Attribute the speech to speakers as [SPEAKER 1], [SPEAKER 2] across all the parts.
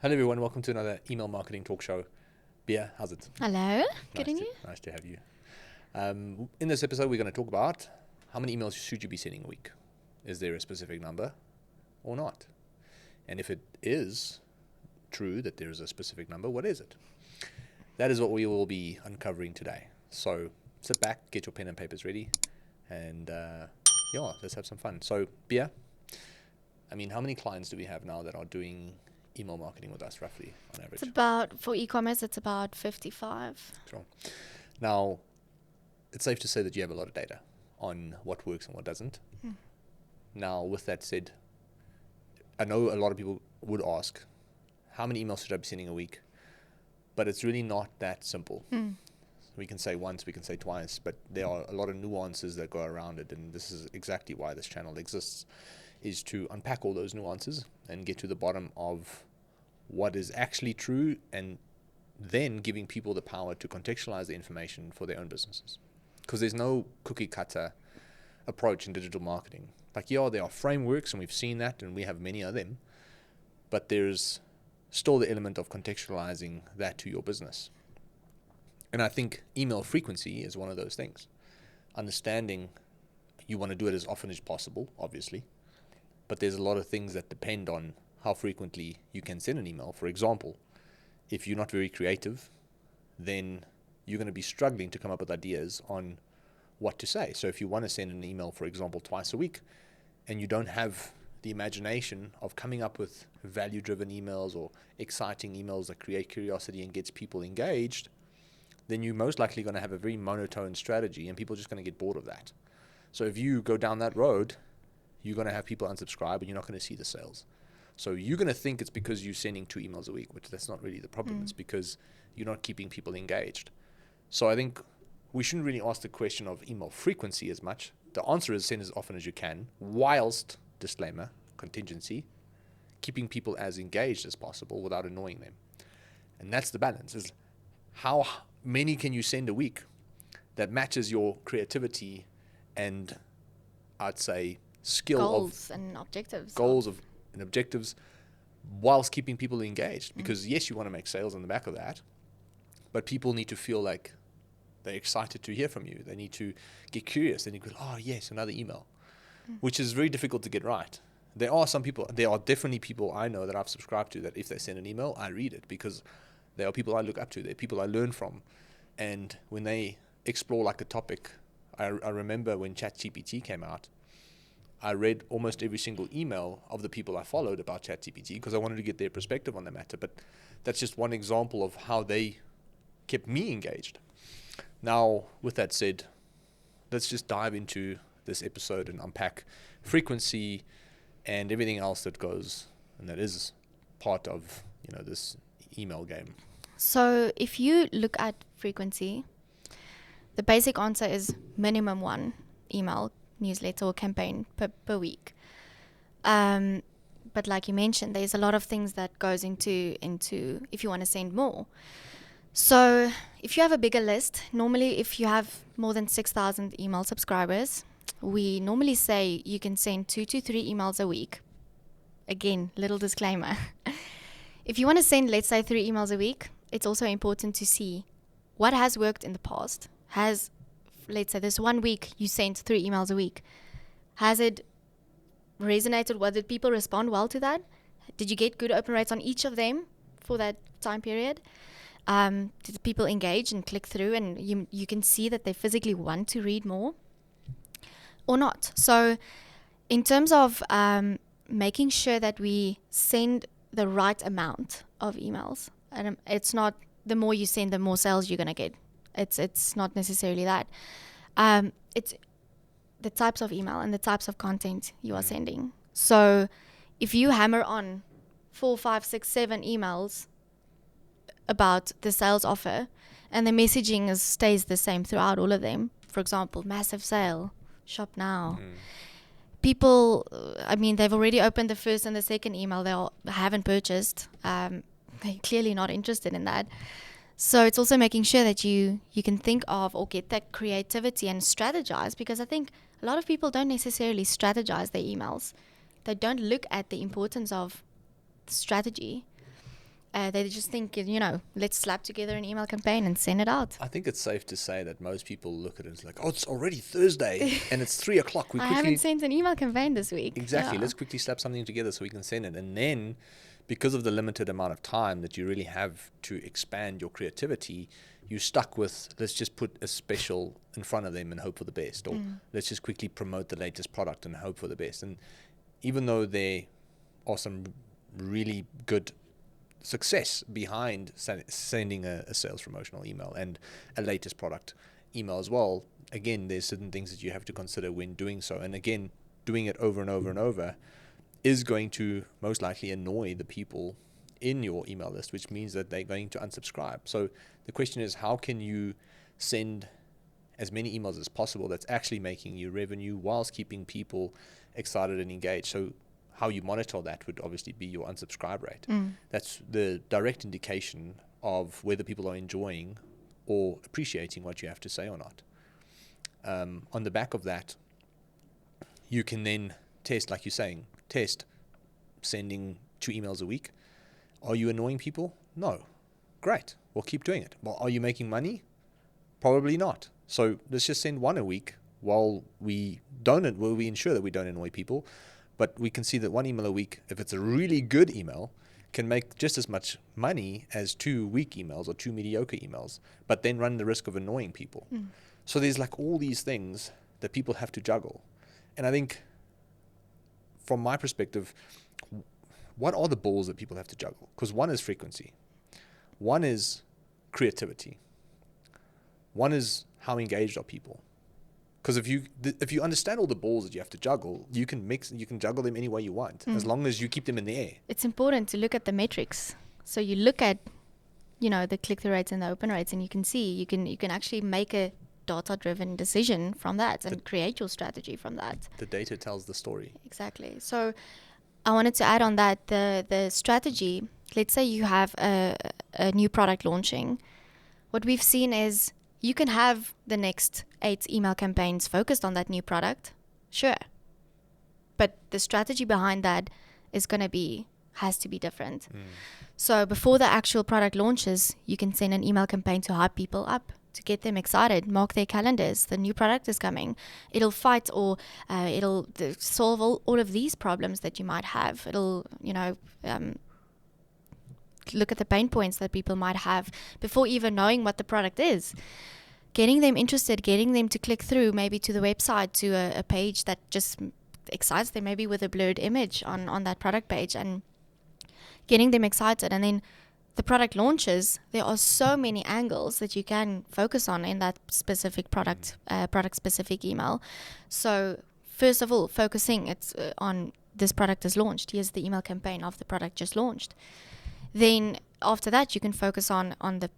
[SPEAKER 1] Hello everyone, welcome to another email marketing talk show. Bia, how's it?
[SPEAKER 2] Hello, good on you?
[SPEAKER 1] Nice to have you. In this episode, we're going to talk about how many emails should you be sending a week? Is there a specific number or not? And if it is true that there is a specific number, what is it? That is what we will be uncovering today. So sit back, get your pen and papers ready, and let's have some fun. So Bia, how many clients do we have now that are doing email marketing with us roughly on average?
[SPEAKER 2] For eCommerce, it's about 55.
[SPEAKER 1] Sure. Now, it's safe to say that you have a lot of data on what works and what doesn't. Now, with that said, I know a lot of people would ask, how many emails should I be sending a week? But it's really not that simple. We can say once, we can say twice, but there are a lot of nuances that go around it, and this is exactly why this channel exists, is to unpack all those nuances and get to the bottom of what is actually true, and then giving people the power to contextualize the information for their own businesses. Because there's no cookie cutter approach in digital marketing. There are frameworks, and we've seen that, and we have many of them, but there's still the element of contextualizing that to your business. And I think email frequency is one of those things. Understanding you want to do it as often as possible, obviously, but there's a lot of things that depend on how frequently you can send an email. For example, if you're not very creative, then you're going to be struggling to come up with ideas on what to say. So if you want to send an email, for example, twice a week, and you don't have the imagination of coming up with value-driven emails or exciting emails that create curiosity and gets people engaged, then you're most likely going to have a very monotone strategy, and people are just going to get bored of that. So if you go down that road, you're going to have people unsubscribe, and you're not going to see the sales. So you're going to think it's because you're sending 2 emails a week, which that's not really the problem. It's because you're not keeping people engaged. So I think we shouldn't really ask the question of email frequency as much. The answer is send as often as you can, whilst, disclaimer, contingency, keeping people as engaged as possible without annoying them. And that's the balance, is how many can you send a week that matches your creativity and, I'd say, skill
[SPEAKER 2] goals and objectives,
[SPEAKER 1] whilst keeping people engaged. Because yes, you want to make sales on the back of that, but people need to feel like they're excited to hear from you. They need to get curious. They need to go, oh yes, another email, which is very difficult to get right. There are definitely people I know that I've subscribed to that if they send an email, I read it, because they are people I look up to. They're people I learn from. And when they explore like a topic, I remember when ChatGPT came out, I read almost every single email of the people I followed about ChatGPT because I wanted to get their perspective on the matter. But that's just one example of how they kept me engaged. Now, with that said, let's just dive into this episode and unpack frequency and everything else that goes and that is part of, this email game.
[SPEAKER 2] So if you look at frequency, the basic answer is minimum 1 email, newsletter or campaign per week. But like you mentioned, there's a lot of things that goes into if you want to send more. So if you have a bigger list, normally if you have more than 6,000 email subscribers, we normally say you can send 2 to 3 emails a week. Again, little disclaimer. If you want to send, let's say, 3 emails a week, it's also important to see what has worked in the past. Let's say this 1 week you sent 3 emails a week. Has it resonated well? Did people respond well to that? Did you get good open rates on each of them for that time period? Did people engage and click through, and you can see that they physically want to read more or not? So in terms of making sure that we send the right amount of emails, and it's not the more you send, the more sales you're going to get. It's not necessarily that. It's the types of email and the types of content you are sending. So if you hammer on 4, 5, 6, 7 emails about the sales offer, and the messaging stays the same throughout all of them, for example, massive sale, shop now. People, they've already opened the first and the second email. They haven't purchased. They're clearly not interested in that. So it's also making sure that you can think of or get that creativity and strategize, because I think a lot of people don't necessarily strategize their emails. They don't look at the importance of strategy. They just think, let's slap together an email campaign and send it out.
[SPEAKER 1] I think it's safe to say that most people look at it as like, oh, it's already Thursday and it's 3 o'clock.
[SPEAKER 2] I haven't sent an email campaign this week.
[SPEAKER 1] Exactly.
[SPEAKER 2] Yeah.
[SPEAKER 1] Let's quickly slap something together so we can send it. And then, because of the limited amount of time that you really have to expand your creativity, you're stuck with, let's just put a special in front of them and hope for the best. Or let's just quickly promote the latest product and hope for the best. And even though there are some really good success behind sending a sales promotional email and a latest product email as well, again, there's certain things that you have to consider when doing so. And again, doing it over and over and over is going to most likely annoy the people in your email list, which means that they're going to unsubscribe. So the question is, how can you send as many emails as possible that's actually making you revenue whilst keeping people excited and engaged? So how you monitor that would obviously be your unsubscribe rate. That's the direct indication of whether people are enjoying or appreciating what you have to say or not. On the back of that, you can then test, like you're saying, test sending 2 emails a week. Are you annoying people? No. Great. Well, keep doing it. Well, are you making money? Probably not. So let's just send 1 a week while we ensure that we don't annoy people. But we can see that 1 email a week, if it's a really good email, can make just as much money as 2 weak emails or 2 mediocre emails, but then run the risk of annoying people. So there's like all these things that people have to juggle. And I think from my perspective, what are the balls that people have to juggle? Because one is frequency. One is creativity. One is how engaged are people. Because if you understand all the balls that you have to juggle, you can juggle them any way you want, as long as you keep them in the air.
[SPEAKER 2] It's important to look at the metrics. So you look at, the click-through rates and the open rates, and you can see, you can actually make a data-driven decision from that and create your strategy from that.
[SPEAKER 1] The data tells the story.
[SPEAKER 2] Exactly. So I wanted to add on that the strategy. Let's say you have a new product launching. What we've seen is you can have the next 8 email campaigns focused on that new product, sure. But the strategy behind that has to be different. So before the actual product launches, you can send an email campaign to hype people up, to get them excited, mark their calendars. The new product is coming. It'll fight or it'll solve all of these problems that you might have. It'll, look at the pain points that people might have before even knowing what the product is. Getting them interested, getting them to click through maybe to the website, to a page that just excites them, maybe with a blurred image on that product page, and getting them excited. And then the product launches, there are so many angles that you can focus on in that specific product specific email. So first of all, focusing on this product is launched. Here's the email campaign of the product just launched. Then after that, you can focus on the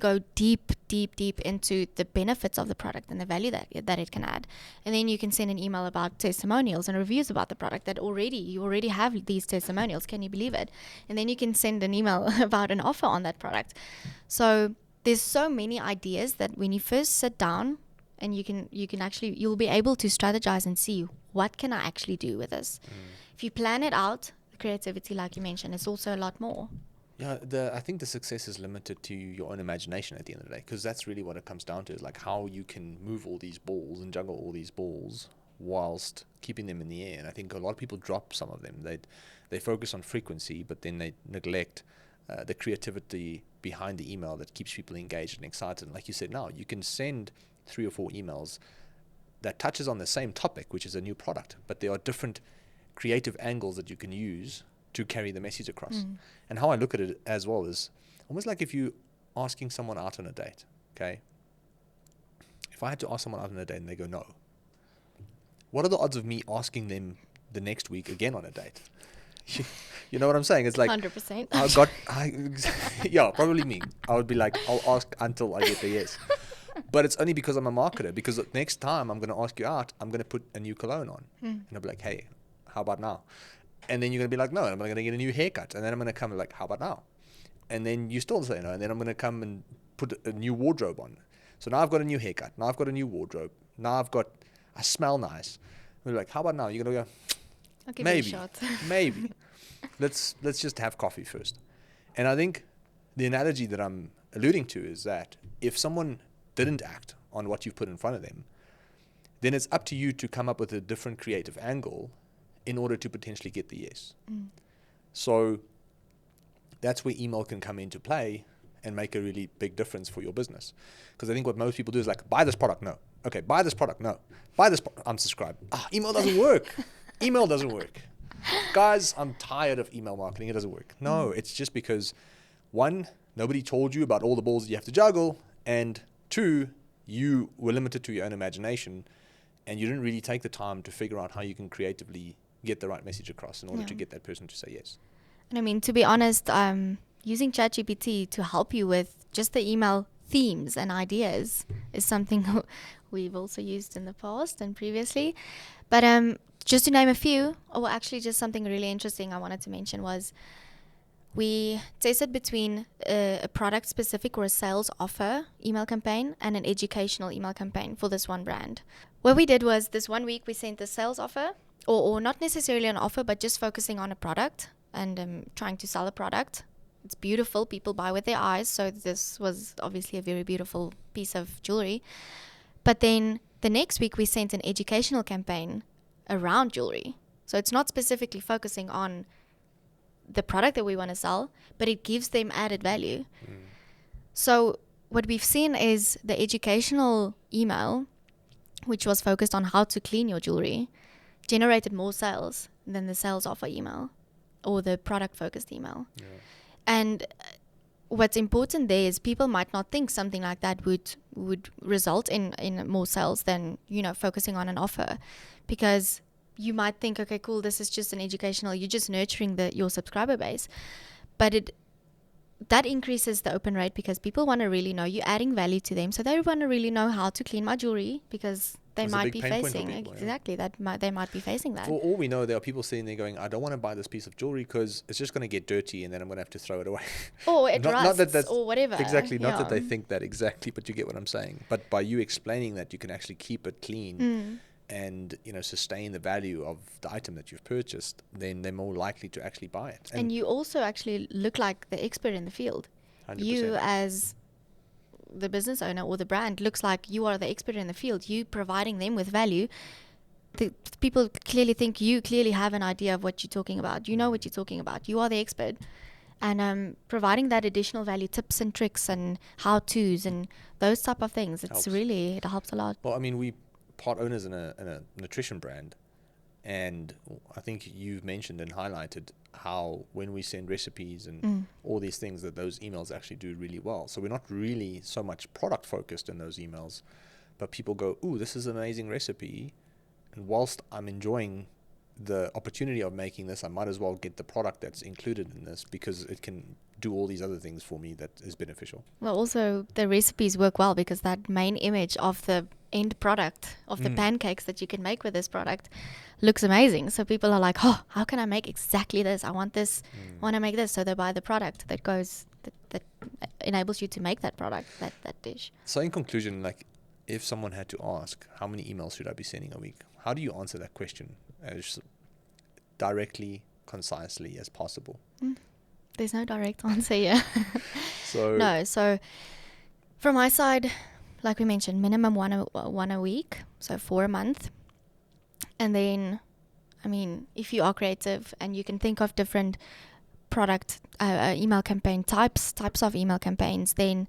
[SPEAKER 2] go deep into the benefits of the product and the value that it can add. And then you can send an email about testimonials and reviews about the product that you already have these testimonials. Can you believe it? And then you can send an email about an offer on that product. So there's so many ideas that when you first sit down and you'll be able to strategize and see, what can I actually do with this? If you plan it out, creativity, like you mentioned, is also a lot more.
[SPEAKER 1] Yeah, I think the success is limited to your own imagination at the end of the day, because that's really what it comes down to, is like how you can move all these balls and juggle all these balls whilst keeping them in the air. And I think a lot of people drop some of them. They focus on frequency, but then they neglect the creativity behind the email that keeps people engaged and excited. And like you said, now you can send 3 or 4 emails that touches on the same topic, which is a new product, but there are different creative angles that you can use to carry the message across. And how I look at it as well is almost like if you asking someone out on a date, okay? If I had to ask someone out on a date and they go no, what are the odds of me asking them the next week again on a date? You know what I'm saying? It's like
[SPEAKER 2] 100%.
[SPEAKER 1] Yeah, probably me. I would be like, I'll ask until I get the yes. But it's only because I'm a marketer, because next time I'm going to ask you out, I'm going to put a new cologne on. And I'll be like, hey, how about now? And then you're going to be like, no, and I'm going to get a new haircut. And then I'm going to come like, how about now? And then you still say no. And then I'm going to come and put a new wardrobe on. So now I've got a new haircut. Now I've got a new wardrobe. Now I smell nice. We're like, how about now? You're going to go,
[SPEAKER 2] I'll give
[SPEAKER 1] maybe,
[SPEAKER 2] you a shot.
[SPEAKER 1] maybe. Let's just have coffee first. And I think the analogy that I'm alluding to is that if someone didn't act on what you've put in front of them, then it's up to you to come up with a different creative angle in order to potentially get the yes. So that's where email can come into play and make a really big difference for your business. Because I think what most people do is like, buy this product, no. Okay, buy this product, no. Buy this, unsubscribe. Email doesn't work. Email doesn't work. Guys, I'm tired of email marketing. It doesn't work. No, it's just because, one, nobody told you about all the balls that you have to juggle, and two, you were limited to your own imagination, and you didn't really take the time to figure out how you can creatively get the right message across in order to get that person to say yes.
[SPEAKER 2] And I mean, to be honest, using ChatGPT to help you with just the email themes and ideas is something we've also used in the past and previously. But just to name a few, or actually just something really interesting I wanted to mention was we tested between a product specific or a sales offer email campaign and an educational email campaign for this one brand. What we did was this 1 week we sent the sales offer, or not necessarily an offer, but just focusing on a product and trying to sell a product. It's beautiful. People buy with their eyes. So this was obviously a very beautiful piece of jewelry. But then the next week we sent an educational campaign around jewelry. So it's not specifically focusing on the product that we want to sell, but it gives them added value. So what we've seen is the educational email, which was focused on how to clean your jewelry, generated more sales than the sales offer email or the product focused email. And what's important there is people might not think something like that would result in more sales than, focusing on an offer, because you might think, okay, cool, this is just an educational, you're just nurturing your subscriber base. But that increases the open rate because people want to really know, you're adding value to them. So they want to really know how to clean my jewelry because they might be facing they might be facing that.
[SPEAKER 1] For all we know, there are people sitting there going, I don't want to buy this piece of jewelry because it's just going to get dirty and then I'm going to have to throw it away.
[SPEAKER 2] Or it rusts or whatever.
[SPEAKER 1] Exactly. Not that they think that exactly, but you get what I'm saying. But by you explaining that, you can actually keep it clean and sustain the value of the item that you've purchased, then they're more likely to actually buy it.
[SPEAKER 2] And you also actually look like the expert in the field. 100%. You as the business owner or the brand looks like you are the expert in the field. You providing them with value. The people clearly think you clearly have an idea of what you're talking about. You know what you're talking about. You are the expert. And providing that additional value, tips and tricks and how-tos and those type of things, it helps a lot.
[SPEAKER 1] Well, I mean, we part owners in a nutrition brand, and I think you've mentioned and highlighted how when we send recipes and all these things, that those emails actually do really well. So we're not really so much product focused in those emails, but people go, ooh, this is an amazing recipe, and whilst I'm enjoying the opportunity of making this, I might as well get the product that's included in this because it can do all these other things for me that is beneficial.
[SPEAKER 2] Well, also the recipes work well because that main image of the end product of the pancakes that you can make with this product looks amazing. So people are like, oh, how can I make exactly this? I want this, I want to make this. So they buy the product that goes, that enables you to make that product, that dish.
[SPEAKER 1] So in conclusion, like if someone had to ask, how many emails should I be sending a week? How do you answer that question as directly, concisely as possible?
[SPEAKER 2] There's no direct answer here.
[SPEAKER 1] So
[SPEAKER 2] from my side, like we mentioned, minimum one a week, so 4 a month. And then, I mean, if you are creative and you can think of different product email campaign types of email campaigns, then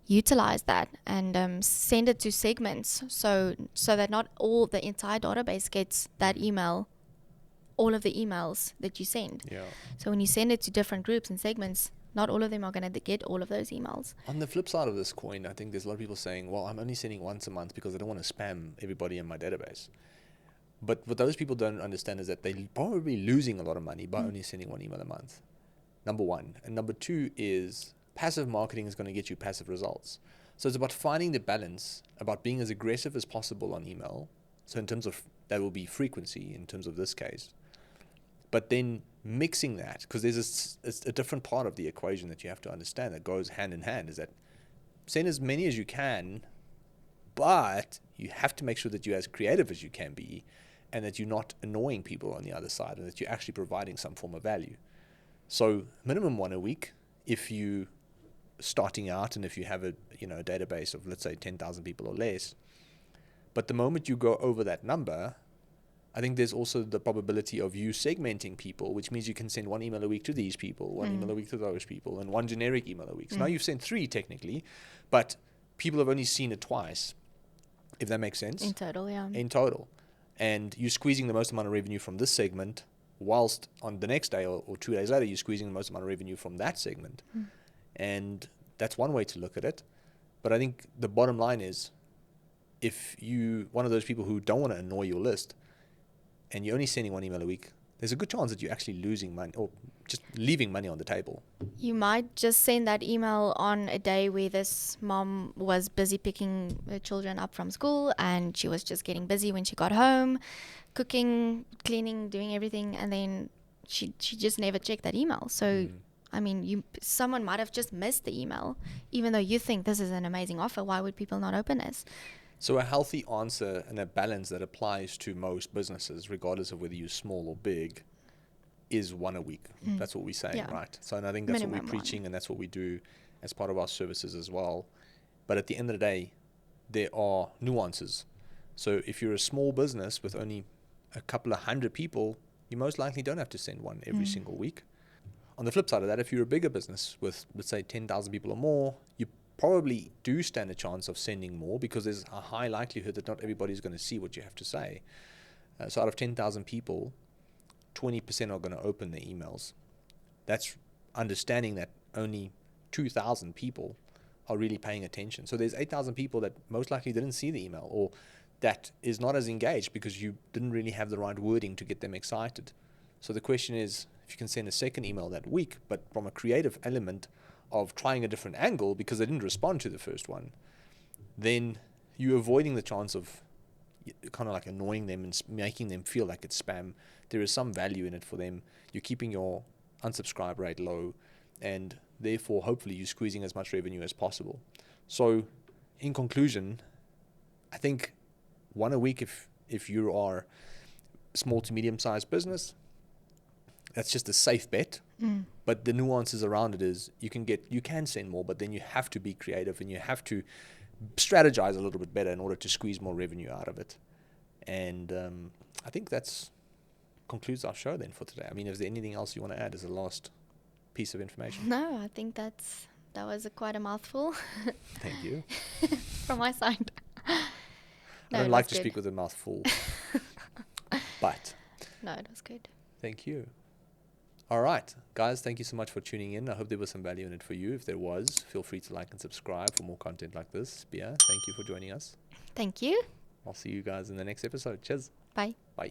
[SPEAKER 2] utilize that and send it to segments so that not all the entire database gets that email, all of the emails that you send. So when you send it to different groups and segments, not all of them are going to get all of those emails.
[SPEAKER 1] On the flip side of this coin, I think there's a lot of people saying, well, I'm only sending once a month because I don't want to spam everybody in my database. But what those people don't understand is that they're probably losing a lot of money by only sending one email a month. Number one. And number two is passive marketing is going to get you passive results. So it's about finding the balance, about being as aggressive as possible on email. So in terms of, that will be frequency in terms of this case. But then mixing that, because there's a different part of the equation that you have to understand that goes hand in hand, is that send as many as you can, but you have to make sure that you're as creative as you can be and that you're not annoying people on the other side and that you're actually providing some form of value. So minimum one a week. if you starting out and if you have a a database of, let's say, 10,000 people or less. But the moment you go over that number, I think there's also the probability of you segmenting people, which means you can send one email a week to these people, one email a week to those people, and one generic email a week. So now you've sent 3 technically, but people have only seen it twice, if that makes sense.
[SPEAKER 2] In total, yeah.
[SPEAKER 1] In total. And you're squeezing the most amount of revenue from this segment, whilst on the next day or 2 days later, you're squeezing the most amount of revenue from that segment. And that's one way to look at it. But I think the bottom line is, if you one of those people who don't want to annoy your list and you're only sending 1 email a week, there's a good chance that you're actually losing money or just leaving money on the table.
[SPEAKER 2] You might just send that email on a day where this mom was busy picking her children up from school, and she was just getting busy when she got home, cooking, cleaning, doing everything, and then she just never checked that email. So I mean, someone might have just missed the email, even though you think this is an amazing offer. Why would people not open this?
[SPEAKER 1] So a healthy answer and a balance that applies to most businesses, regardless of whether you're small or big, is 1 a week. That's what we say, right? So and I think that's
[SPEAKER 2] Minimum
[SPEAKER 1] what we're preaching, and that's what we do as part of our services as well. But at the end of the day, there are nuances. So if you're a small business with only a couple of hundred people, you most likely don't have to send one every single week. On the flip side of that, if you're a bigger business with, let's say, 10,000 people or more, you probably do stand a chance of sending more, because there's a high likelihood that not everybody's going to see what you have to say. So out of 10,000 people, 20% are going to open their emails. That's understanding that only 2,000 people are really paying attention. So there's 8,000 people that most likely didn't see the email, or that is not as engaged because you didn't really have the right wording to get them excited. So the question is, if you can send a second email that week, but from a creative element of trying a different angle because they didn't respond to the first one, then you're avoiding the chance of kind of like annoying them and making them feel like it's spam. There is some value in it for them. You're keeping your unsubscribe rate low, and therefore hopefully you're squeezing as much revenue as possible. So in conclusion, I think 1 a week if you are small to medium sized business, that's just a safe bet. But the nuances around it is you can send more, but then you have to be creative and you have to strategize a little bit better in order to squeeze more revenue out of it. And I think that's concludes our show then for today. I mean, is there anything else you want to add as a last piece of information?
[SPEAKER 2] No, I think that was quite a mouthful.
[SPEAKER 1] Thank you.
[SPEAKER 2] From my side.
[SPEAKER 1] I don't like to speak with a mouth full. But
[SPEAKER 2] no, it was good.
[SPEAKER 1] Thank you. All right, guys, thank you so much for tuning in. I hope there was some value in it for you. If there was, feel free to like and subscribe for more content like this. Bia, thank you for joining us.
[SPEAKER 2] Thank you.
[SPEAKER 1] I'll see you guys in the next episode. Cheers.
[SPEAKER 2] Bye.
[SPEAKER 1] Bye.